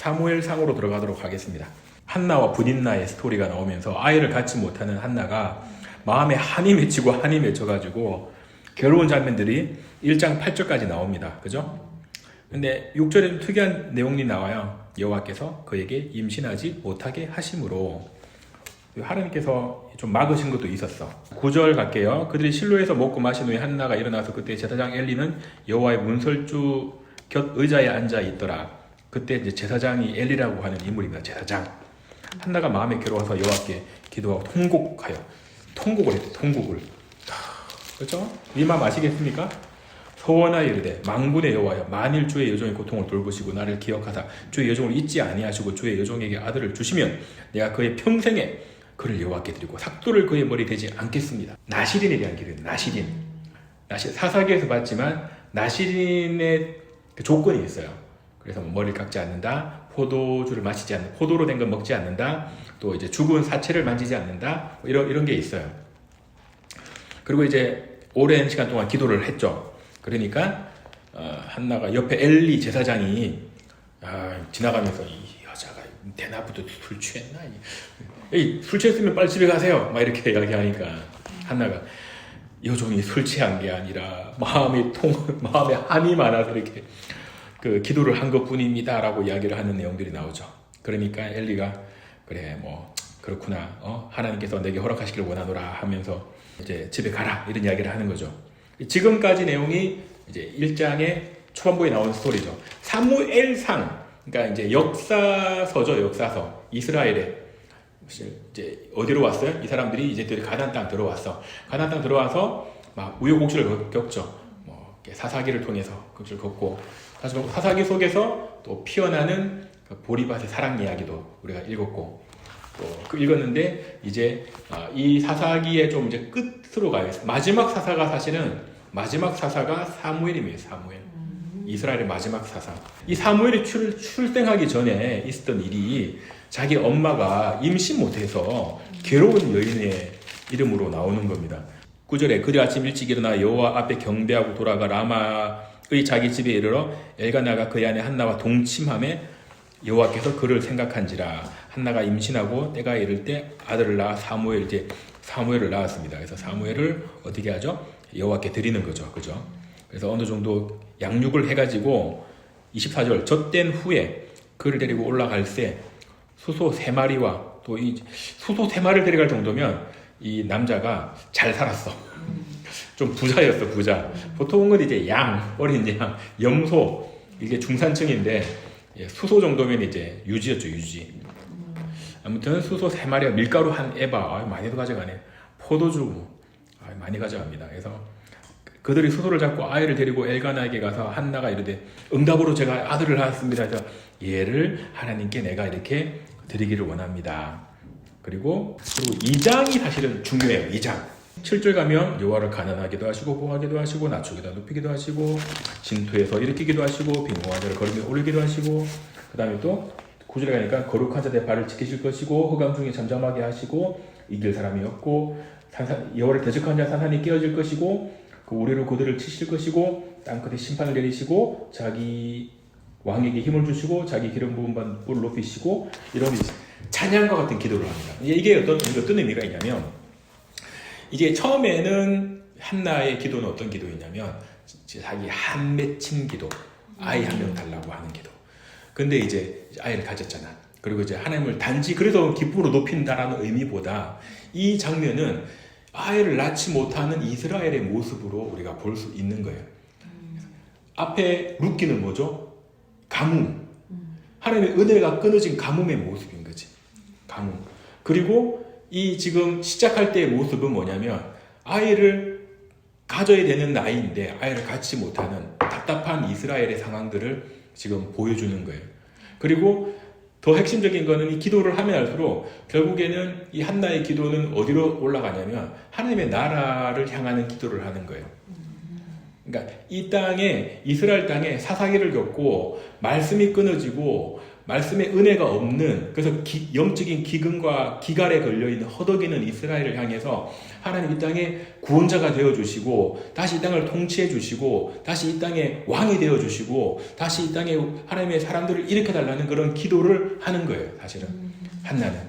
사무엘상으로 들어가도록 하겠습니다. 한나와 브닌나의 스토리가 나오면서 아이를 갖지 못하는 한나가 마음에 한이 맺히고 한이 맺혀가지고 괴로운 장면들이 1장 8절까지 나옵니다. 그죠? 근데 6절에 좀 특이한 내용이 나와요. 여호와께서 그에게 임신하지 못하게 하심으로. 하나님께서 좀 막으신 것도 있었어. 9절 갈게요. 그들이 실로에서 먹고 마신 후에 한나가 일어나서 그때 제사장 엘리는 여호와의 문설주 곁 의자에 앉아 있더라. 그때 이제 제사장이 엘리라고 하는 인물입니다. 제사장. 한나가 마음에 괴로워서 여호와께 기도하고 통곡을 했대. 통곡을. 그렇죠? 이 마음 아시겠습니까? 소원하여 이르되 망군의 여호와여, 만일 주의 여종의 고통을 돌보시고 나를 기억하사 주의 여종을 잊지 아니하시고 주의 여종에게 아들을 주시면 내가 그의 평생에 그를 여호와께 드리고 삭도를 그의 머리에 대지 않겠습니다. 나시린에 대한 기도예요. 나시린. 사사기에서 봤지만 나시린의 그 조건이 있어요. 그래서 머리를 깎지 않는다, 포도주를 마시지 않는다, 포도로 된 건 먹지 않는다, 또 이제 죽은 사체를 만지지 않는다, 뭐 이런 게 있어요. 그리고 이제 오랜 시간 동안 기도를 했죠. 그러니까 한나가 옆에 엘리 제사장이 지나가면서 이 여자가 대낮부터 술 취했나? 술 취했으면 빨리 집에 가세요. 막 이렇게 이야기하니까 한나가 여종이 술 취한 게 아니라 마음에 한이 많아서 이렇게 그 기도를 한 것뿐입니다라고 이야기를 하는 내용들이 나오죠. 그러니까 엘리가 그래 뭐 그렇구나. 하나님께서 내게 허락하시기를 원하노라 하면서 이제 집에 가라 이런 이야기를 하는 거죠. 지금까지 내용이 이제 1장의 초반부에 나온 스토리죠. 사무엘상, 그러니까 이제 역사서죠. 역사서. 이스라엘에 이제 어디로 왔어요? 이 사람들이 이제 가나안 땅 들어왔어. 가나안 땅 들어와서 막 우여곡절을 겪죠. 뭐 사사기를 통해서 그것을 겪고, 사사기 속에서 또 피어나는 그 보리밭의 사랑 이야기도 우리가 읽었고, 또 읽었는데 이제 이 사사기의 좀 이제 끝으로 가요. 마지막 사사가 사무엘입니다. 사무엘. 이스라엘의 마지막 사사. 이 사무엘이 출생하기 전에 있었던 일이 자기 엄마가 임신 못해서 괴로운 여인의 이름으로 나오는 겁니다. 9절에 그리 아침 일찍 일어나 여호와 앞에 경배하고 돌아가 라마의 자기 집에 이르러 엘가나가 그의 아내 한나와 동침하며 여호와께서 그를 생각한지라. 한나가 임신하고 때가 이를 때 아들을 낳아 사무엘을 낳았습니다. 그래서 사무엘을 어떻게 하죠? 여호와께 드리는 거죠. 그죠? 그래서 어느 정도 양육을 해가지고 24절 젖된 후에 그를 데리고 올라갈 때 수소 3마리와 또 이 수소 3마리를 데려갈 정도면 이 남자가 잘 살았어. 좀 부자였어, 부자. 보통은 이제 어린 양, 염소, 이게 중산층인데 수소 정도면 이제 유지였죠, 유지. 아무튼 수소 3마리와 밀가루 한 에바, 많이도 가져가네. 포도주, 많이 가져갑니다. 그래서 그들이 수소를 잡고 아이를 데리고 엘가나에게 가서 한나가 이르되 응답으로 제가 아들을 낳았습니다. 그래서 얘를 하나님께 내가 이렇게 드리기를 원합니다. 그리고 2장이 사실은 중요해요. 2장 7절 가면 여호와를 가난하기도 하시고 보하기도 하시고 낮추기도 높이기도 하시고 진토에서 일으키기도 하시고 빈공한 자를 걸음에 올리기도 하시고, 그 다음에 또 9절에 가니까 거룩한 자들의 발을 지키실 것이고 흑암 중에 잠잠하게 하시고 이길 사람이 없고 여호와를 대적한 자 산산이 깨어질 것이고 그 우리로 그들을 치실 것이고 땅끝에 심판을 내리시고 자기 왕에게 힘을 주시고 자기 기름 부은 뿔을 높이시고, 이런 찬양과 같은 기도를 합니다. 이게 어떤 의미가 있냐면, 이게 처음에는 한나의 기도는 어떤 기도였냐면 자기 한 맺힌 기도, 아이 한 명 달라고 하는 기도. 근데 이제 아이를 가졌잖아. 그리고 이제 하나님을 단지 그래서 기쁨으로 높인다라는 의미보다 이 장면은 아이를 낳지 못하는 이스라엘의 모습으로 우리가 볼 수 있는 거예요. 앞에 룻기는 뭐죠? 가뭄. 하나님의 은혜가 끊어진 가뭄의 모습인 거지. 가뭄. 그리고 이 지금 시작할 때의 모습은 뭐냐면 아이를 가져야 되는 나이인데 아이를 갖지 못하는 답답한 이스라엘의 상황들을 지금 보여주는 거예요. 그리고 더 핵심적인 거는 이 기도를 하면 할수록 결국에는 이 한나의 기도는 어디로 올라가냐면 하나님의 나라를 향하는 기도를 하는 거예요. 그러니까 이 땅에, 이스라엘 땅에 사사기를 겪고 말씀이 끊어지고 말씀의 은혜가 없는, 그래서 영적인 기근과 기갈에 걸려있는 허덕이는 이스라엘을 향해서 하나님 이 땅에 구원자가 되어주시고 다시 이 땅을 통치해 주시고 다시 이 땅에 왕이 되어주시고 다시 이 땅에 하나님의 사람들을 일으켜달라는 그런 기도를 하는 거예요. 사실은 한나는.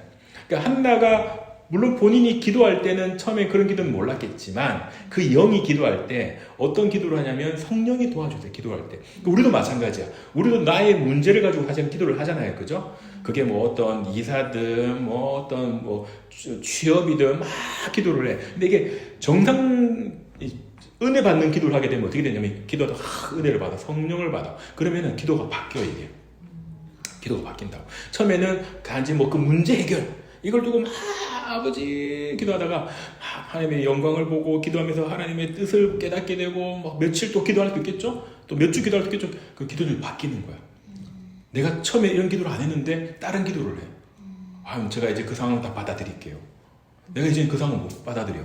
그러니까 한나가 물론 본인이 기도할 때는 처음에 그런 기도는 몰랐겠지만 그 영이 기도할 때 어떤 기도를 하냐면 성령이 도와주세요. 기도할 때. 우리도 마찬가지야. 우리도 나의 문제를 가지고 사실 기도를 하잖아요. 그죠? 그게 뭐 어떤 이사든 뭐 어떤 뭐 취업이든 막 기도를 해. 근데 이게 정상 은혜 받는 기도를 하게 되면 어떻게 되냐면 기도하다 은혜를 받아 성령을 받아. 그러면은 기도가 바뀌어 이게. 기도가 바뀐다고. 처음에는 단지 뭐 그 문제 해결 이걸 두고 막 아버지 기도하다가 하나님의 영광을 보고 기도하면서 하나님의 뜻을 깨닫게 되고 막 며칠 또 기도할 수 있겠죠? 또 몇 주 기도할 수 있겠죠? 그 기도들이 바뀌는 거야. 내가 처음에 이런 기도를 안 했는데 다른 기도를 해. 제가 이제 그 상황을 다 받아들일게요. 내가 이제 그 상황을 못 받아들여.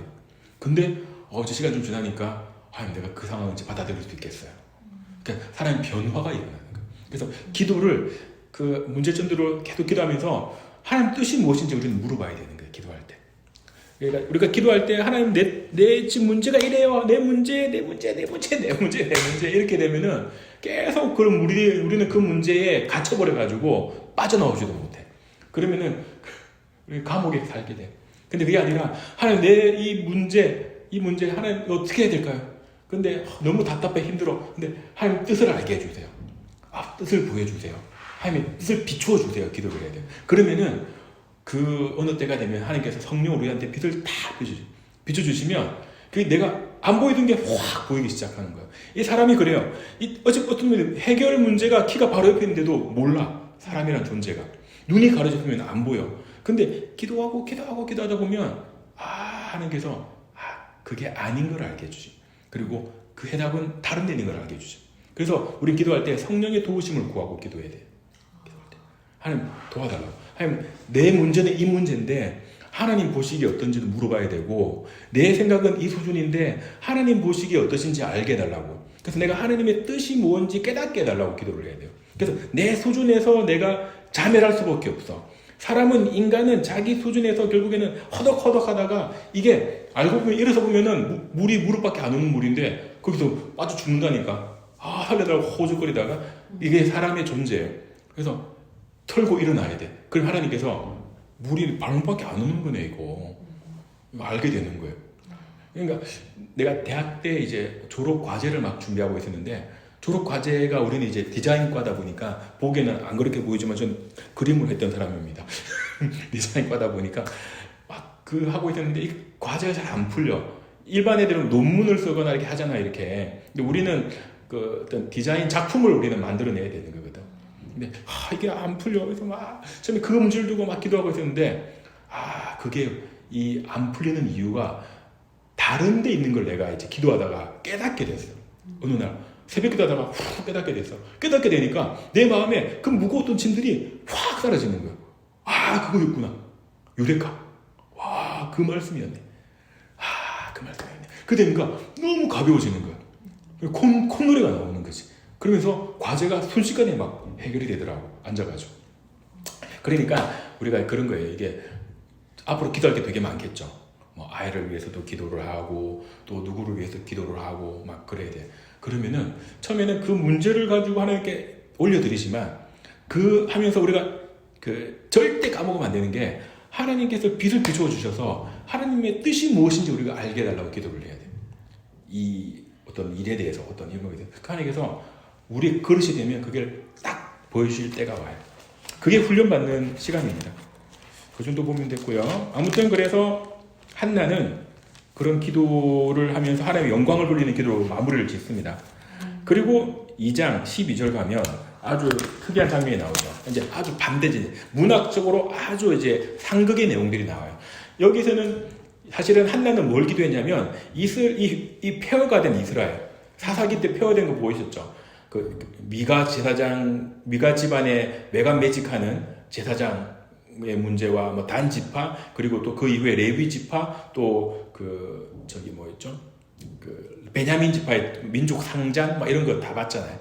근데 어제 시간 좀 지나니까 내가 그 상황을 이제 받아들일 수 있겠어요. 그러니까 사람의 변화가 일어나는 거예요. 그래서 기도를 그 문제점들을 계속 기도하면서 하나님 뜻이 무엇인지 우리는 물어봐야 되는 거예요. 기도할 때. 그러니까 우리가 기도할 때 하나님 내 지금 문제가 이래요. 내 문제 이렇게 되면은 계속 그런 우리는 그 문제에 갇혀버려 가지고 빠져나오지도 못해. 그러면은 우리 감옥에 살게 돼. 근데 그게 아니라 하나님 내 이 문제 하나님 어떻게 해야 될까요? 근데 너무 답답해 힘들어. 근데 하나님 뜻을 알게 해주세요. 뜻을 보여주세요. 하나님의 뜻을 비추어 주세요. 기도를 해야 돼요. 그러면은 그 어느 때가 되면 하나님께서 성령 우리한테 빛을 다 비춰주시면 그게 내가 안 보이던 게 확 보이기 시작하는 거예요. 이 사람이 그래요. 어떤 해결 문제가 키가 바로 옆에 있는데도 몰라. 사람이란 존재가. 눈이 가려졌으면 안 보여. 근데 기도하다 보면 하나님께서 그게 아닌 걸 알게 해주지. 그리고 그 해답은 다른 데 있는 걸 알게 해주지. 그래서 우린 기도할 때 성령의 도우심을 구하고 기도해야 돼요. 하나님 도와달라고. 하나님 내 문제는 이 문제인데 하나님 보시기에 어떤지도 물어봐야 되고 내 생각은 이 수준인데 하나님 보시기에 어떠신지 알게 해달라고. 그래서 내가 하나님의 뜻이 뭔지 깨닫게 해달라고 기도를 해야 돼요. 그래서 내 수준에서 내가 자멸할 수밖에 없어. 인간은 자기 수준에서 결국에는 허덕허덕하다가 이게 알고 보면 일어서 보면은 물이 무릎밖에 안 오는 물인데 거기서 빠져 죽는다니까. 살려달라고 호적거리다가 이게 사람의 존재예요. 그래서 털고 일어나야 돼. 그럼 하나님께서 물이 발목밖에 안 오는 거네 이거 알게 되는 거예요. 그러니까 내가 대학 때 이제 졸업 과제를 막 준비하고 있었는데 졸업 과제가 우리는 이제 디자인과다 보니까 보기에는 안 그렇게 보이지만 전 그림을 했던 사람입니다. 디자인과다 보니까 막 하고 있었는데 이 과제가 잘 안 풀려. 일반 애들은 논문을 쓰거나 이렇게 하잖아 이렇게. 근데 우리는 그 어떤 디자인 작품을 우리는 만들어내야 되는 거거든. 근데 이게 안 풀려. 그래서 막 처음에 그 문제를 두고 막 기도하고 있었는데 그게 이 안 풀리는 이유가 다른 데 있는 걸 내가 이제 기도하다가 깨닫게 됐어. 어느 날 새벽 기도하다가 훅 깨닫게 됐어. 깨닫게 되니까 내 마음에 그 무거웠던 짐들이 확 사라지는 거야. 그거였구나. 유레카. 그 말씀이었네. 그 말씀이었네. 그러니까 너무 가벼워지는 거야. 콧노래가 나오는 거지. 그러면서 과제가 순식간에 막 해결이 되더라고. 앉아가지고. 그러니까 우리가 그런 거예요. 이게 앞으로 기도할 게 되게 많겠죠. 뭐 아이를 위해서도 기도를 하고 또 누구를 위해서 기도를 하고 막 그래야 돼. 그러면은 처음에는 그 문제를 가지고 하나님께 올려드리지만 하면서 우리가 절대 까먹으면 안 되는 게 하나님께서 빛을 비추어 주셔서 하나님의 뜻이 무엇인지 우리가 알게 해달라고 기도를 해야 돼. 이 어떤 일에 대해서 어떤 이런 거에 대해서 하나님께서 우리의 그릇이 되면 그걸 딱 보여주실 때가 와요. 그게 훈련받는 시간입니다. 그 정도 보면 됐고요. 아무튼 그래서 한나는 그런 기도를 하면서 하나님의 영광을 돌리는 기도로 마무리를 짓습니다. 그리고 2장 12절 가면 아주 특이한 장면이 나오죠. 이제 아주 반대지, 문학적으로 아주 이제 상극의 내용들이 나와요. 여기서는 사실은 한나는 뭘 기도했냐면 이 폐허가 된 이스라엘, 사사기 때 폐허된 거 보이셨죠? 미가 집안에 매간매직하는 제사장의 문제와 뭐 단 지파, 그리고 또 그 이후에 레위 지파, 또 베냐민 지파의 민족 상장 막 이런 거 다 봤잖아요.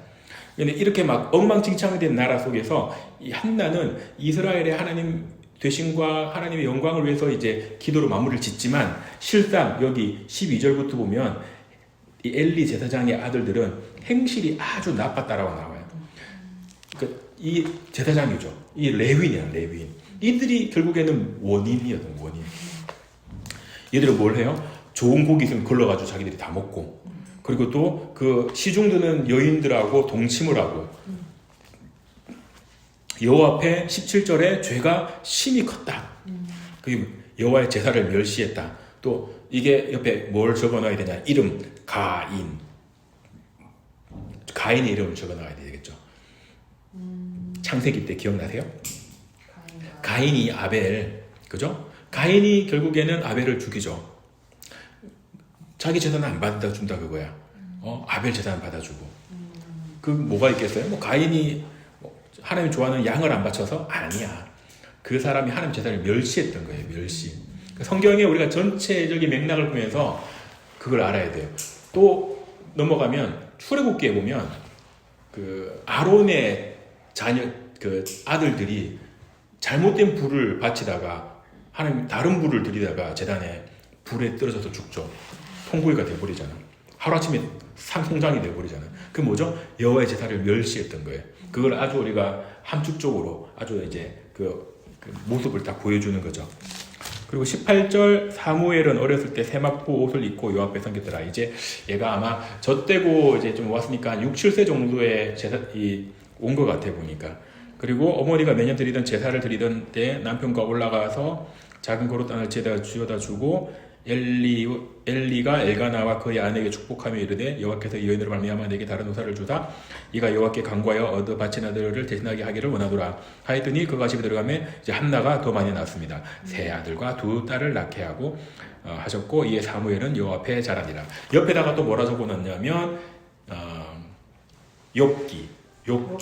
근데 이렇게 막 엉망진창된 나라 속에서 이 한나는 이스라엘의 하나님 되심과 하나님의 영광을 위해서 이제 기도로 마무리를 짓지만 실상 여기 12절부터 보면 이 엘리 제사장의 아들들은 행실이 아주 나빴다라고 나와요. 그러니까 이 제사장이죠. 이 레위인이야, 레위인. 이들이 결국에는 원인이었던 원인. 얘들은 뭘 해요? 좋은 고기 있으면 걸러가지고 자기들이 다 먹고, 그리고 또 그 시중 드는 여인들하고 동침을 하고, 여호와 앞에 17절에 죄가 심히 컸다. 그 여호와의 제사를 멸시했다. 또 이게 옆에 뭘 적어놔야 되냐? 이름 가인. 가인의 이름을 적어놔야 되겠죠. 창세기 때 기억나세요? 가인이 아벨, 그죠? 가인이 결국에는 아벨을 죽이죠. 자기 재산은 안 받아준다 그거야. 아벨 재산 받아주고. 그 뭐가 있겠어요? 뭐 가인이 하나님 좋아하는 양을 안 바쳐서? 아니야. 그 사람이 하나님 재산을 멸시했던 거예요. 멸시. 성경에 우리가 전체적인 맥락을 보면서 그걸 알아야 돼요. 또 넘어가면 출애굽기에 보면 그 아론의 자녀 그 아들들이 잘못된 불을 바치다가 하나님 다른 불을 들이다가 제단에 불에 떨어져서 죽죠. 통구이가 돼버리잖아. 하루아침에 산송장이 돼버리잖아. 그 뭐죠? 여호와의 제사를 멸시했던 거예요. 그걸 아주 우리가 함축적으로 아주 이제 그 모습을 딱 보여주는 거죠. 그리고 18절 사무엘은 어렸을 때 세마포 옷을 입고 여호와 앞에 섬겼더라. 이제 얘가 아마 젖되고 이제 좀 왔으니까 한 6, 7세 정도의 온 것 같아 보니까. 그리고 어머니가 매년 드리던 제사를 드리던 때 남편과 올라가서 작은 거로 땅을 쥐어다 주고 엘리가 엘가나와 그의 아내에게 축복하며 이르되 여호와께서 이 여인으로 말미암아 내게 다른 우사를 주사 이가 여호와께 간구하여 얻어 바친 아들을 대신하게 하기를 원하노라 하였더니 그가 집에 들어가며 이제 한나가 더 많이 낳았습니다. 세 아들과 두 딸을 낳게 하고 하셨고 이에 사무엘은 여호와 앞에 자라니라. 옆에다가 또 뭐라 적어놨냐면 욥기라고.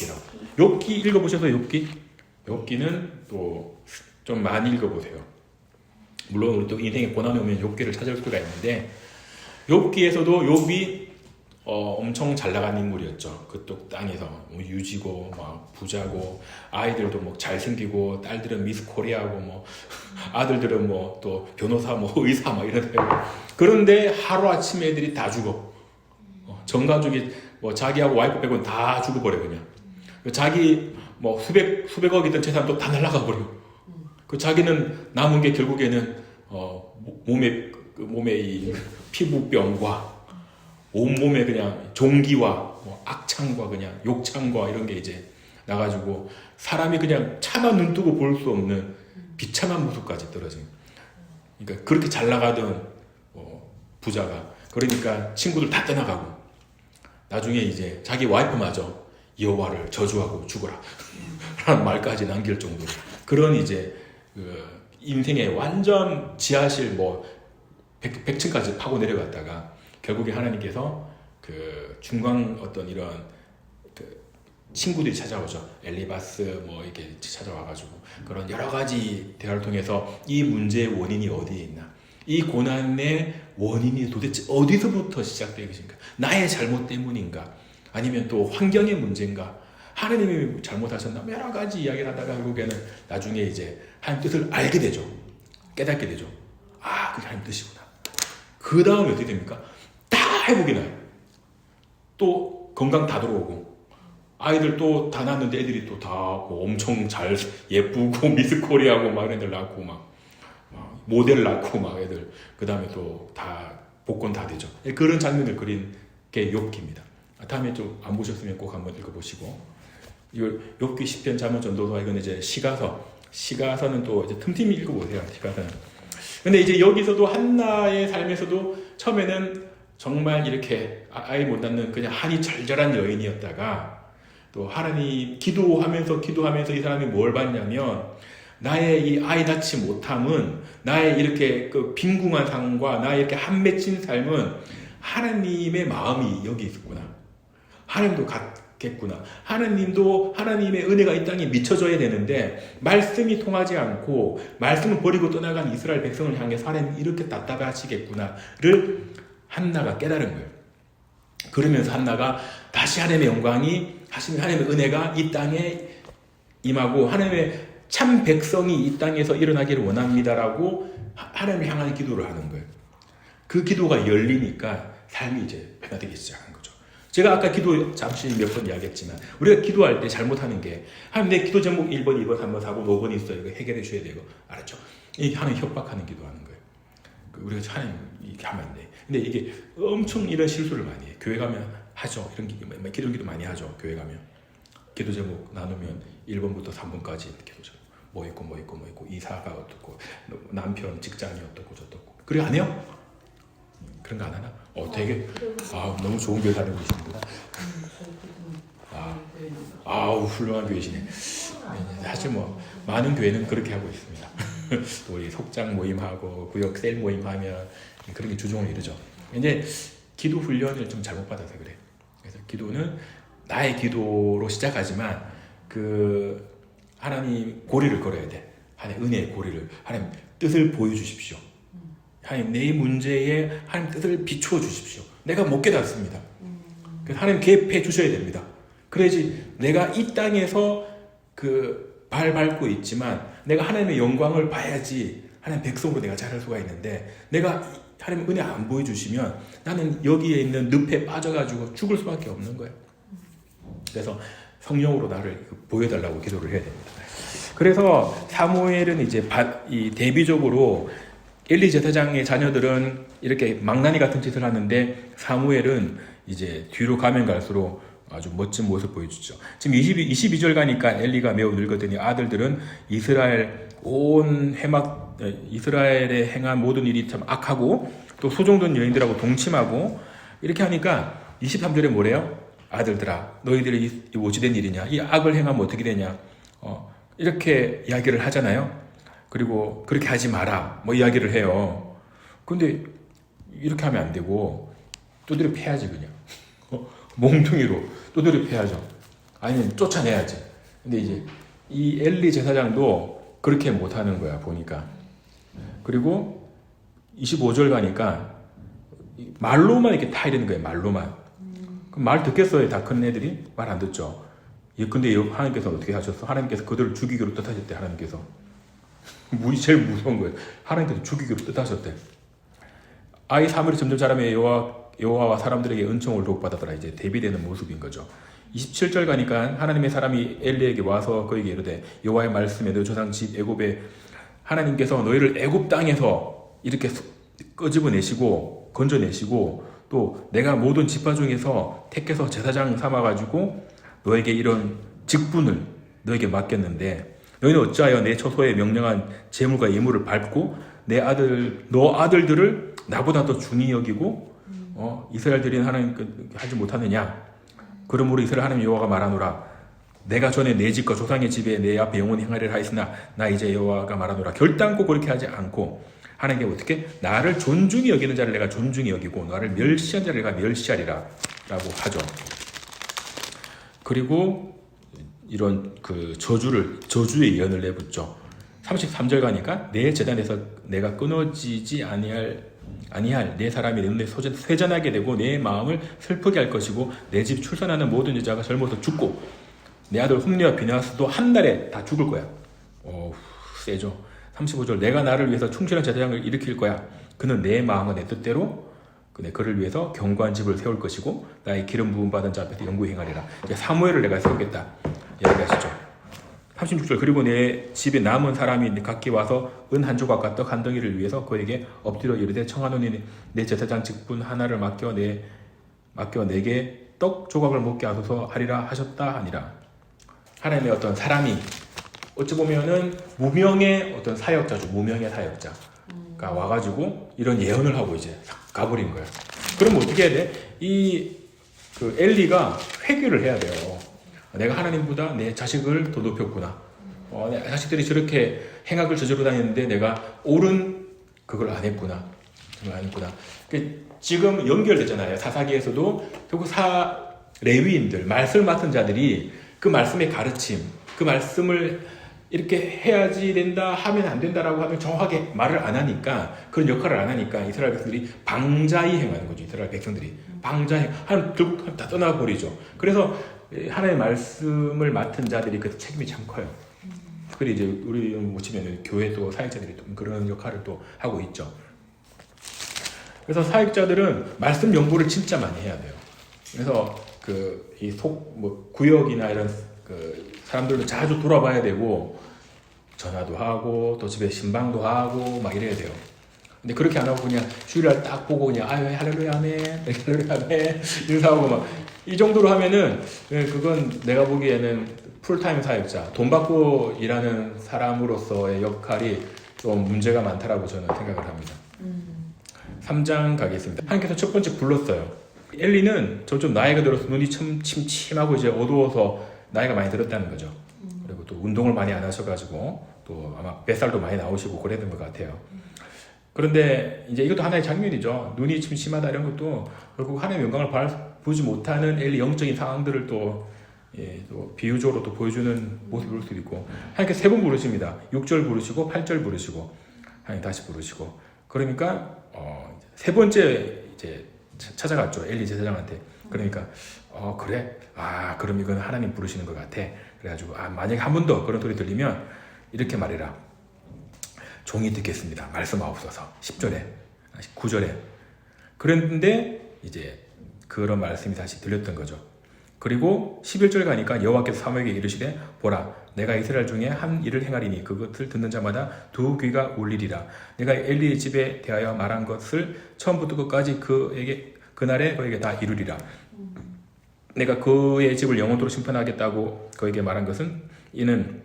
욥기 읽어보셔서 욥기는 또 좀 많이 읽어보세요. 물론 우리 또 인생에 고난이 오면 욥기를 찾을 수가 있는데 욥기에서도 욥이 엄청 잘 나간 인물이었죠. 그쪽 땅에서 뭐 유지고 막 부자고 아이들도 뭐 잘생기고 딸들은 미스 코리아고 뭐 아들들은 뭐 또 변호사 뭐 의사 막 이런 데고 그런데 하루 아침에 애들이 다 죽어. 전 가족이 뭐 자기하고 와이프 빼고는 다 죽어버려 그냥. 자기 뭐 수백억이던 재산도 다 날아가 버려. 그 자기는 남은 게 결국에는 몸에 이 피부병과 온몸에 그냥 종기와 뭐 악창과 그냥 욕창과 이런 게 이제 나가지고 사람이 그냥 차마 눈 뜨고 볼 수 없는 비참한 모습까지 떨어진. 그러니까 그렇게 잘 나가던 부자가 그러니까 친구들 다 떠나가고 나중에 이제 자기 와이프마저 여호와를 저주하고 죽어라 라는 말까지 남길 정도로 그런 이제 그 인생의 완전 지하실 뭐 100층까지 파고 내려갔다가 결국에 하나님께서 그 중간 어떤 이런 그 친구들이 찾아오죠. 엘리바스 뭐 이렇게 찾아와가지고 그런 여러 가지 대화를 통해서 이 문제의 원인이 어디에 있나, 이 고난의 원인이 도대체 어디서부터 시작되어 계신가, 나의 잘못 때문인가, 아니면 또 환경의 문제인가, 하나님이 잘못하셨나, 여러 가지 이야기를 하다가 결국에는 나중에 이제 하나님 뜻을 알게 되죠. 깨닫게 되죠. 아, 그게 하나님 뜻이구나. 그 다음에 어떻게 됩니까? 다 회복이 나요. 또 건강 다 들어오고 아이들 또 다 낳았는데 애들이 또 다 뭐 엄청 잘 예쁘고 미스 코리아고 막 이런 애들 낳고 막 모델 낳고 막 애들 그 다음에 또 다 복권 다 되죠. 그런 장면을 그린 게 욥기입니다. 다음에 좀 안 보셨으면 꼭 한번 읽어보시고, 이걸 욥기 시편 잠언 전도서, 이건 이제 시가서는 또 이제 틈틈이 읽어보세요. 시가서는. 근데 이제 여기서도 한나의 삶에서도 처음에는 정말 이렇게 아이 못 낳는 그냥 한이 절절한 여인이었다가 또 하나님 기도하면서 이 사람이 뭘 봤냐면, 나의 이 아이 낳지 못함은, 나의 이렇게 그 빈궁한 삶과 나의 이렇게 한 맺힌 삶은 하나님의 마음이 여기 있었구나. 하나님도 같겠구나. 하나님도 하나님의 은혜가 이 땅에 미쳐져야 되는데 말씀이 통하지 않고 말씀을 버리고 떠나간 이스라엘 백성을 향해서 하나님 이렇게 답답하시겠구나를 한나가 깨달은 거예요. 그러면서 한나가 다시 하나님의 영광이 하나님의 은혜가 이 땅에 임하고 하나님의 참 백성이 이 땅에서 일어나기를 원합니다라고 하나님을 향하는 기도를 하는 거예요. 그 기도가 열리니까 삶이 이제 변화되기 시작한 거죠. 제가 아까 기도 잠시 몇 번 이야기했지만 우리가 기도할 때 잘못하는 게 하나님 내 기도 제목 1번, 2번, 3번, 4번, 5번 있어요. 이거 해결해 줘야 되고 알았죠? 이게 하나님 협박하는 기도하는 거예요. 우리가 하나님 이렇게 하면 안 돼. 근데 이게 엄청 이런 실수를 많이 해요. 교회 가면 하죠. 이런 기도 많이 하죠. 교회 가면 기도 제목 나누면 1번부터 3번까지 기도 제목 뭐 있고 이사가 어떻고 남편 직장이 어떻고 저떻고 그래 안 해요? 그런 거 안 하나? 되게 너무 좋은 교회 다니고 계시는구나. 훌륭한 교회시네. 사실 뭐 많은 교회는 그렇게 하고 있습니다. 또 우리 속장 모임하고 구역 셀 모임하면 그런 게 주종을 이루죠. 근데 기도 훈련을 좀 잘못 받아서 그래. 그래서 기도는 나의 기도로 시작하지만 그 하나님 고리를 걸어야 돼. 하나님 은혜의 고리를 하나님 뜻을 보여주십시오. 하나님 내 문제에 하나님 뜻을 비추어 주십시오. 내가 못 깨닫습니다. 그래서 하나님 개입해 주셔야 됩니다. 그래야지 내가 이 땅에서 그 발 밟고 있지만 내가 하나님의 영광을 봐야지 하나님 백성으로 내가 자랄 수가 있는데 내가 하나님 은혜 안 보여주시면 나는 여기에 있는 늪에 빠져가지고 죽을 수밖에 없는 거예요. 그래서 성령으로 나를 보여달라고 기도를 해야 됩니다. 그래서 사무엘은 이제 이 대비적으로 엘리 제사장의 자녀들은 이렇게 망나니 같은 짓을 하는데 사무엘은 이제 뒤로 가면 갈수록 아주 멋진 모습을 보여주죠. 지금 22절 가니까 엘리가 매우 늙었더니 아들들은 이스라엘에 행한 모든 일이 참 악하고 또 소종된 여인들하고 동침하고 이렇게 하니까 23절에 뭐래요? 아들들아 너희들이 어찌된 일이냐? 이 악을 행하면 어떻게 되냐? 이렇게 이야기를 하잖아요. 그리고 그렇게 하지 마라 뭐 이야기를 해요. 근데 이렇게 하면 안 되고 두드려 패야지 그냥. 몽둥이로 두드려 패야죠. 아니면 쫓아내야지. 근데 이제 이 엘리 제사장도 그렇게 못하는 거야 보니까. 그리고 25절 가니까 말로만 이렇게 타이르는 거예요. 말로만. 그럼 말 듣겠어요? 다 큰 애들이? 말 안 듣죠. 근데 하나님께서 어떻게 하셨어? 하나님께서 그들을 죽이기로 뜻하셨대. 하나님께서 제일 무서운 거예요. 하나님께서 죽이기로 뜻하셨대. 아이 사무엘이 점점 자라며 여호와와 사람들에게 은총을 더욱 받았더라. 이제 대비되는 모습인 거죠. 27절 가니까 하나님의 사람이 엘리에게 와서 그에게 이르되 여호와의 말씀에 너 조상 집 애굽에 하나님께서 너희를 애굽 땅에서 이렇게 끄집어내시고 건져내시고 또 내가 모든 지파 중에서 택해서 제사장 삼아가지고 너에게 이런 직분을 너에게 맡겼는데 너희는 어찌하여 내 처소에 명령한 재물과 예물을 밟고 너 아들들을 나보다 더 중히 여기고 이스라엘들이 하나님 하지 못하느냐? 그러므로 이스라엘 하나님 여호와가 말하노라. 내가 전에 내 집과 조상의 집에 내 앞에 영원히 행하리라 하였으나 나 이제 여호와가 말하노라. 결단코 그렇게 하지 않고 하나님께 어떻게 나를 존중히 여기는 자를 내가 존중히 여기고 나를 멸시한 자를 내가 멸시하리라 라고 하죠. 그리고 이런 그 저주의 예언을 내붙죠. 33절 가니까 내 제단에서 내가 끊어지지 아니할 내 사람이 내 눈에 쇠잔하게 되고 내 마음을 슬프게 할 것이고 내 집 출산하는 모든 여자가 젊어서 죽고 내 아들 홈리와 비나스도 한 달에 다 죽을 거야. 세죠. 35절 내가 나를 위해서 충실한 제사장을 일으킬 거야. 그는 내 마음과 내 뜻대로 그를 위해서 견고한 집을 세울 것이고 나의 기름 부음 받은 자 앞에서 영구히 행하리라. 사무엘을 내가 세우겠다 이야기하시죠. 36절 그리고 내 집에 남은 사람이 각기 와서 은 한 조각과 떡 한 덩이를 위해서 그에게 엎드려 이르되 청하노니 내 제사장 직분 하나를 맡겨 내게 떡 조각을 먹게 하소서 하리라 하셨다 하니라. 하나님의 어떤 사람이 어찌 보면은 무명의 어떤 사역자죠. 무명의 사역자가 와가지고 이런 예언을 하고 이제 가버린 거야. 그럼 어떻게 해야 돼? 그 엘리가 회개를 해야 돼요. 내가 하나님보다 내 자식을 더 높였구나. 내 자식들이 저렇게 행악을 저지르고 다니는데 내가 옳은 그걸 안 했구나. 지금 연결되잖아요. 사사기에서도 결국 레위인들, 말씀을 맡은 자들이 그 말씀의 가르침, 그 말씀을 이렇게 해야지 된다, 하면 안 된다라고 하면 정확하게 말을 안 하니까, 그런 역할을 안 하니까 이스라엘 백성들이 방자히 행하는 거죠. 이스라엘 백성들이 방자히 하나님 들고 다 떠나버리죠. 그래서 하나님의 말씀을 맡은 자들이 그 책임이 참 커요. 특별히 이제 우리 보시면 교회 또 사역자들이 또 그런 역할을 또 하고 있죠. 그래서 사역자들은 말씀 연구를 진짜 많이 해야 돼요. 그래서 그 이 뭐 구역이나 이런 그 사람들도 자주 돌아봐야 되고, 전화도 하고 또 집에 신방도 하고 막 이래야 돼요. 근데 그렇게 안 하고 그냥 주일날 딱 보고 그냥 아유 할렐루야 아멘 할렐루야 아멘 인사하고 막 이 정도로 하면은 그건 내가 보기에는 풀타임 사역자, 돈 받고 일하는 사람으로서의 역할이 좀 문제가 많다라고 저는 생각을 합니다. 3장 가겠습니다. 하나님께서 첫 번째 불렀어요. 엘리는 좀 나이가 들어서 눈이 참 침침하고 이제 어두워서 나이가 많이 들었다는 거죠. 그리고 또 운동을 많이 안 하셔가지고 또 아마 뱃살도 많이 나오시고 그랬던 것 같아요. 그런데 이제 이것도 하나의 장면이죠. 눈이 침침하다 이런 것도 결국 하나님의 영광을 보지 못하는 엘리 영적인 상황들을 또 비유적으로 또 보여주는 모습을 볼 수도 있고, 하나님께서 3번 부르십니다. 6절 부르시고 8절 부르시고 하나님 다시 부르시고, 그러니까 세 번째 이제 찾아갔죠. 엘리 제사장한테. 그러니까 그래? 그럼 이건 하나님 부르시는 것 같아. 그래가지고 만약에 한 번 더 그런 소리 들리면 이렇게 말해라. 종이 듣겠습니다. 말씀하옵소서. 10절에 9절에. 그런데 이제 그런 말씀이 다시 들렸던 거죠. 그리고 11절 가니까 여호와께서 사무엘에게 이르시되 보라 내가 이스라엘 중에 한 일을 행하리니 그것을 듣는 자마다 두 귀가 울리리라. 내가 엘리의 집에 대하여 말한 것을 처음부터 끝까지 그날에 그에게 다 이루리라. 내가 그의 집을 영원토록 심판하겠다고 그에게 말한 것은 이는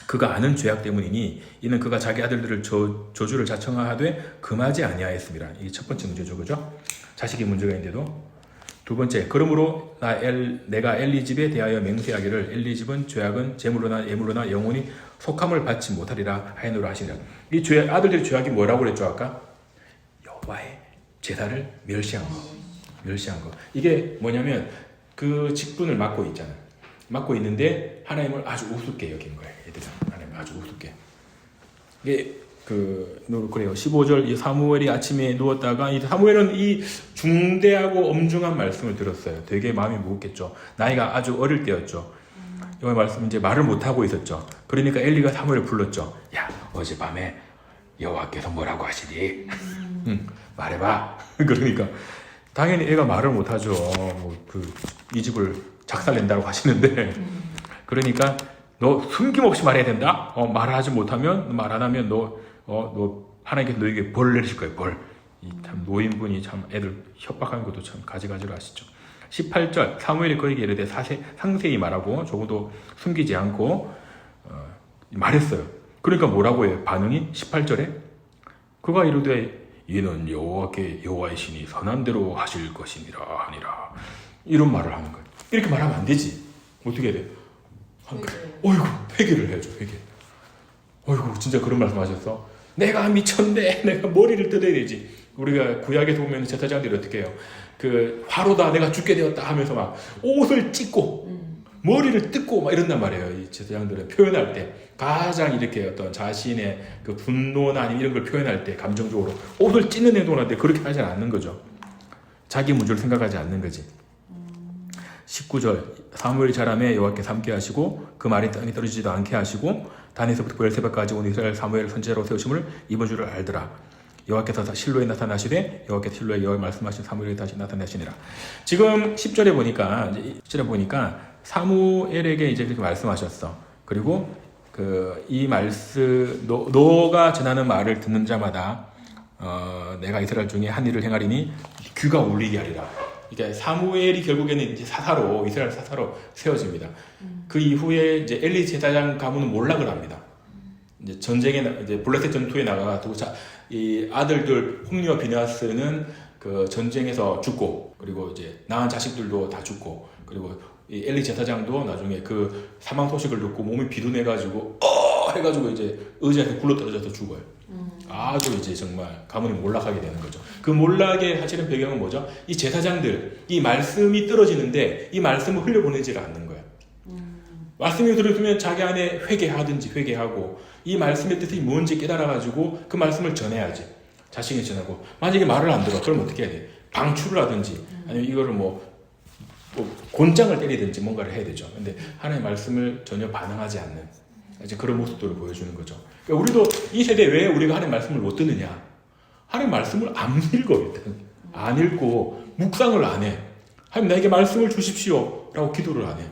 그가 아는 죄악 때문이니 이는 그가 자기 아들들을 저주를 자청하되 금하지 아니하였습니다. 이게 첫 번째 문제죠, 그죠? 자식이 문제가 있는데도. 두 번째, 그러므로 내가 엘리 집에 대하여 맹세하기를 엘리 집은 죄악은 제물로나 예물로나 영원히 속함을 받지 못하리라 하였노라 하시니라. 이 아들들의 죄악이 뭐라고 그랬죠 아까? 여호와의 제사를 멸시한 거. 이게 뭐냐면 그 직분을 맡고 있잖아요. 맡고 있는데 하나님을 아주 우습게 여긴 거예요. 얘들은 하나님을 아주 우습게. 이게 그래요. 15절 이 사무엘이 아침에 누웠다가 이 사무엘은 이 중대하고 엄중한 말씀을 들었어요. 되게 마음이 무겁겠죠. 나이가 아주 어릴 때였죠. 이 말씀 이제 말을 못 하고 있었죠. 그러니까 엘리가 사무엘을 불렀죠. 야, 어젯밤에 여호와께서 뭐라고 하시니? 말해봐. 그러니까 당연히 애가 말을 못 하죠. 이 집을 작살낸다고 하시는데, 그러니까 너 숨김없이 말해야 된다. 말하지 못하면 말 안 하면 너 하나님께서 너에게 벌 내리실 거예요. 벌. 참 노인분이 참 애들 협박하는 것도 참 가지가지로 아시죠. 18절 사무엘이 그에게 이르되 상세히 말하고 조금도 숨기지 않고 말했어요. 그러니까 뭐라고 해요? 반응이 18절에 그가 이르되 이는 여호와의 신이 선한 대로 하실 것이니라 하니라. 이런 말을 하는 거예요. 이렇게 말하면 안 되지. 어떻게 해야 돼? 어이구 회개를 해야죠. 회개. 어이구 진짜 그런 말씀하셨어? 내가 미쳤네. 내가 머리를 뜯어야 되지. 우리가 구약에서 보면 제사장들이 어떻게 해요? 화로다 내가 죽게 되었다 하면서 막 옷을 찢고 머리를 뜯고 막 이런단 말이에요. 이 제사장들은 표현할 때 가장 이렇게 어떤 자신의 그 분노나 아니면 이런 걸 표현할 때 감정적으로 옷을 찢는 행동을 하는데 그렇게 하지 않는 거죠. 자기 문제를 생각하지 않는 거지. 19절 사무엘이 자라매 여호와께서 함께 하시고 그 말이 땅에 떨어지지도 않게 하시고 단에서부터 베엘세바까지 온 이스라엘 사무엘을 선지자로 세우심을 이번 줄을 알더라. 여호와께서 실로에 나타나시되 여호와께서 실로에 여호와의 말씀하신 사무엘에게 다시 나타나시니라. 지금 10절에 보니까 사무엘에게 이제 그렇게 말씀하셨어. 그리고 이 말씀 너가 전하는 말을 듣는 자마다 내가 이스라엘 중에 한 일을 행하리니 귀가 울리게 하리라. 그러니까 사무엘이 결국에는 이제 이스라엘 사사로 세워집니다. 그 이후에 이제 엘리 제사장 가문은 몰락을 합니다. 이제 이제 블레셋 전투에 나가가지고 이 아들들 홈리와 비나스는 그 전쟁에서 죽고, 그리고 이제 낳은 자식들도 다 죽고, 그리고 이 엘리 제사장도 나중에 그 사망 소식을 듣고 몸이 비둔해가지고 해가지고 이제 의자에서 굴러떨어져서 죽어요. 아주 이제 정말 가문이 몰락하게 되는 거죠. 그 몰락의 사실은 배경은 뭐죠? 이 제사장들, 이 말씀이 떨어지는데 이 말씀을 흘려보내지를 않는 거예요. 말씀이 들어주면 자기 안에 회개하고 이 말씀의 뜻이 뭔지 깨달아가지고 그 말씀을 전해야지. 자신이 전하고. 만약에 말을 안 들어. 그럼 어떻게 해야 돼? 방출을 하든지 아니면 이거를 뭐 곤장을 때리든지 뭔가를 해야 되죠. 근데 하나님의 말씀을 전혀 반응하지 않는 이제 그런 모습들을 보여주는 거죠. 그러니까 우리도 이 세대에 왜 우리가 하나님의 말씀을 못 듣느냐? 하나님의 말씀을 안 읽어 일단. 안 읽고 묵상을 안 해. 하나님 나에게 말씀을 주십시오 라고 기도를 안 해.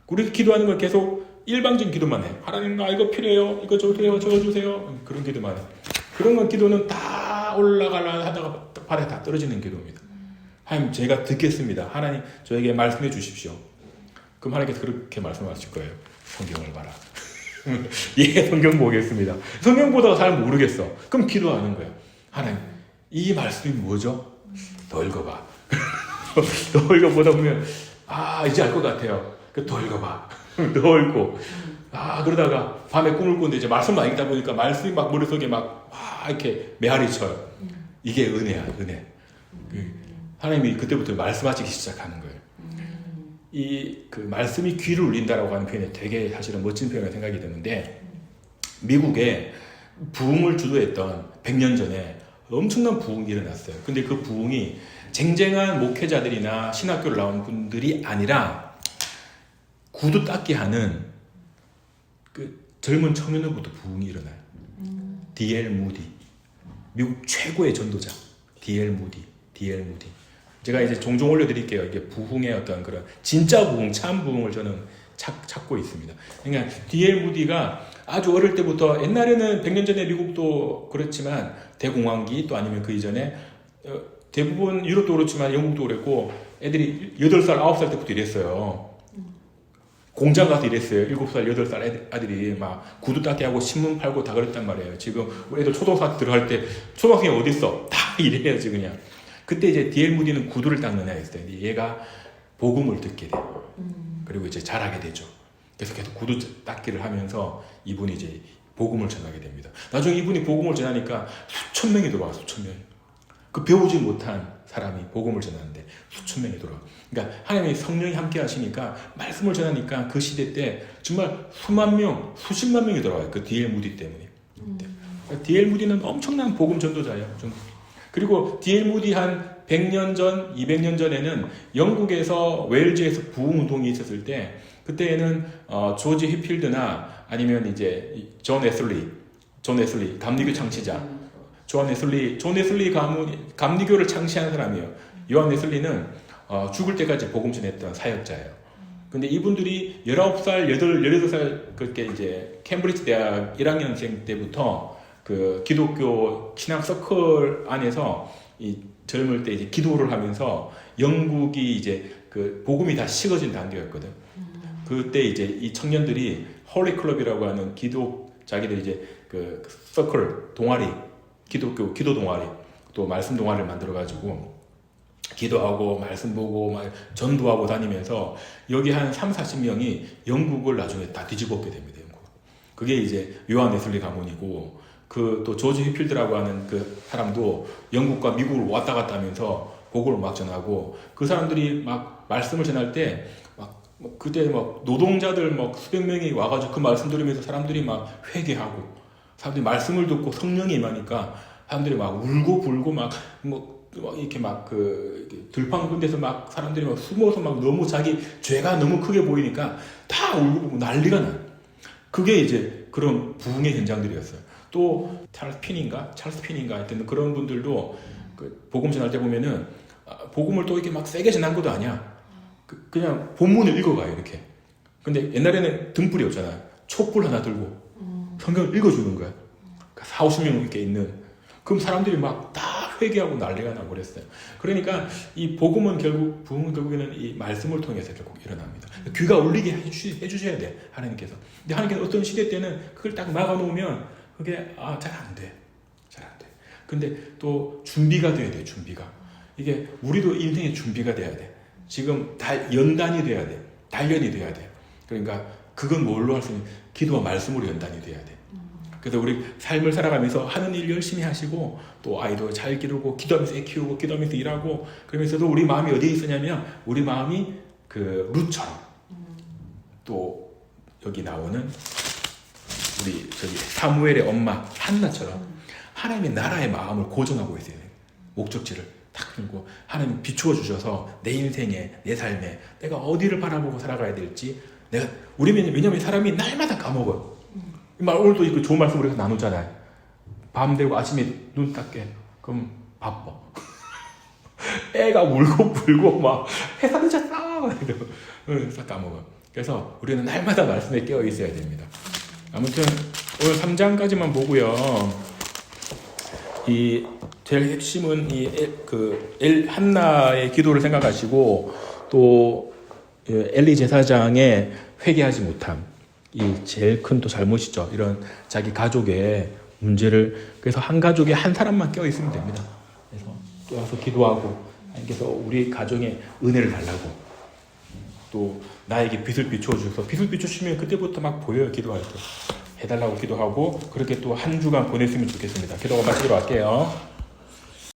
우리 기도하는 건 계속 일방적인 기도만 해. 하나님 나 이거 필요해요. 이거 주세요. 저거 주세요. 그런 기도만 해. 그런 건 기도는 다 올라가려 하다가 발에 다 떨어지는 기도입니다. 하나님 제가 듣겠습니다. 하나님 저에게 말씀해 주십시오. 그럼 하나님께서 그렇게 말씀하실 거예요. 성경을 봐라. 예, 성경 보겠습니다. 성경 보다가 잘 모르겠어. 그럼 기도하는 거예요. 하나님 이 말씀이 뭐죠? 더 읽어봐. 더 읽어보다 보면 이제 알 것 같아요. 더 읽어봐. 더 읽고 그러다가 밤에 꿈을 꾸는데 이제 말씀만 읽다 보니까 말씀이 막 머릿속에 막 이렇게 메아리 쳐요. 이게 은혜야, 은혜. 하나님이 그때부터 말씀하시기 시작하는 거예요. 그 말씀이 귀를 울린다라고 하는 표현이 되게 사실은 멋진 표현이라고 생각이 드는데 미국에 부흥을 주도했던 100년 전에 엄청난 부흥이 일어났어요. 근데 그 부흥이 쟁쟁한 목회자들이나 신학교를 나온 분들이 아니라 구두 닦기 하는 그 젊은 청년들부터 부흥이 일어나요. D.L. 무디, 미국 최고의 전도자 D.L. 무디. 제가 이제 종종 올려드릴게요. 이게 부흥의 어떤 그런 진짜 부흥, 참 부흥을 저는 찾고 있습니다. 그러니까 D.L. 무디가 아주 어릴 때부터 옛날에는 100년 전에 미국도 그렇지만 대공황기 또 아니면 그 이전에 대부분 유럽도 그렇지만 영국도 그랬고 애들이 8살, 9살 때부터 이랬어요. 공장 가서 일했어요. 7살, 8살 아들이 막 구두 닦기 하고 신문 팔고 다 그랬단 말이에요. 지금 애들 초등학교 들어갈 때 초등학생이 어딨어? 다 이래야지 그냥. 그때 이제 D.L. 무디는 구두를 닦는 애였어요. 얘가 복음을 듣게 돼요. 그리고 이제 자라게 되죠. 그래서 계속 구두 닦기를 하면서 이분이 이제 복음을 전하게 됩니다. 나중에 이분이 복음을 전하니까 수천 명이 들어와, 수천 명. 그 배우지 못한 사람이 복음을 전하는데 수천 명이 들어와. 그러니까 하나님의 성령이 함께 하시니까 말씀을 전하니까 그 시대 때 정말 수만 명, 수십만 명이 들어와요. 그 D.L. 무디 때문에. 그러니까 D.L. 무디는 엄청난 복음 전도자예요. 그리고 D.L. 무디 한 100년 전, 200년 전에는 영국에서 웨일즈에서 부흥운동이 있었을 때 그때에는 조지 휘필드나 아니면 이제 존 웨슬리 감리교 창시자 존 웨슬리 감리교를 창시한 사람이에요. 요한 웨슬리는 죽을 때까지 복음 전했던 사역자예요. 근데 이분들이 19살, 18살 그렇게 이제 캠브리지 대학 1학년생 때부터 그 기독교 신학 서클 안에서 이 젊을 때 이제 기도를 하면서 영국이 이제 그 복음이 다 식어진 단계였거든. 그때 이제 이 청년들이 홀리 클럽이라고 하는 자기들 이제 그 서클 동아리 기독교 기도 동아리 또 말씀 동아리를 만들어 가지고 기도하고 말씀 보고 막 전도하고 다니면서 여기 한 30-40명이 영국을 나중에 다 뒤집어엎게 됩니다. 영국. 그게 이제 요한 웨슬리 가문이고 그 또 조지 휘필드라고 하는 그 사람도 영국과 미국을 왔다 갔다 하면서 복음을 막 전하고 그 사람들이 막 말씀을 전할 때 막 그때 막 노동자들 막 수백 명이 와가지고 그 말씀 들으면서 사람들이 막 회개하고 사람들이 말씀을 듣고 성령이 임하니까 사람들이 막 울고 불고 막 이렇게 막 그 들판 근데서 막 사람들이 막 숨어서 막 너무 자기 죄가 너무 크게 보이니까 다 울고 난리가 나. 그게 이제 그런 부흥의 현장들이었어요. 또 찰스 피닌가 하여튼 그런 분들도 그 복음 전할 때 보면은 복음을 또 이렇게 막 세게 전한 것도 아니야. 그냥 본문을 읽어가요 이렇게. 근데 옛날에는 등불이 없잖아. 촛불 하나 들고 성경을 읽어주는 거야. 40-50명 이렇게 있는. 그럼 사람들이 막 다 회개하고 난리가 나고 그랬어요. 그러니까 이 복음은 부흥은 결국에는 이 말씀을 통해서 결국 일어납니다. 귀가 울리게 해주셔야 돼 하나님께서. 근데 하나님께서 어떤 시대 때는 그걸 딱 막아놓으면 그게 잘 안 돼. 근데 또 준비가 돼야 돼. 준비가. 이게 우리도 인생의 준비가 돼야 돼. 지금 연단이 돼야 돼. 단련이 돼야 돼. 그러니까 그건 뭘로 할 수 있는 기도와 말씀으로 연단이 돼야 돼. 그래서 우리 삶을 살아가면서 하는 일 열심히 하시고 또 아이도 잘 기르고 기도하면서 애 키우고 기도하면서 일하고 그러면서도 우리 마음이 어디에 있었냐면 우리 마음이 그 룻처럼 또 여기 나오는 우리 저기 사무엘의 엄마 한나처럼 하나님이 나라의 마음을 고정하고 있어요. 목적지를 딱 들고 하나님 비추어 주셔서 내 인생에 내 삶에 내가 어디를 바라보고 살아가야 될지 내가 왜냐면 사람이 날마다 까먹어요. 오늘도 이거 좋은 말씀 우리가 나누잖아요. 밤 되고 아침에 눈 딱 깨. 그럼 바빠. 애가 울고 불고 막 회사 늦었어. 싹 까먹어. 그래서 우리는 날마다 말씀에 깨어 있어야 됩니다. 아무튼 오늘 3장까지만 보고요. 이 제일 핵심은 한나의 기도를 생각하시고 또 엘리 제사장의 회개하지 못함. 이 제일 큰 또 잘못이죠. 이런 자기 가족의 문제를 그래서 한 가족에 한 사람만 껴 있으면 됩니다. 그래서 또 와서 기도하고 하나님께서 우리 가정에 은혜를 달라고 또 나에게 빛을 비추어 주셔서 빛을 비추시면 그때부터 막 보여요. 기도할 때 해달라고 기도하고 그렇게 또 한 주간 보냈으면 좋겠습니다. 기도가 마치도록 할게요.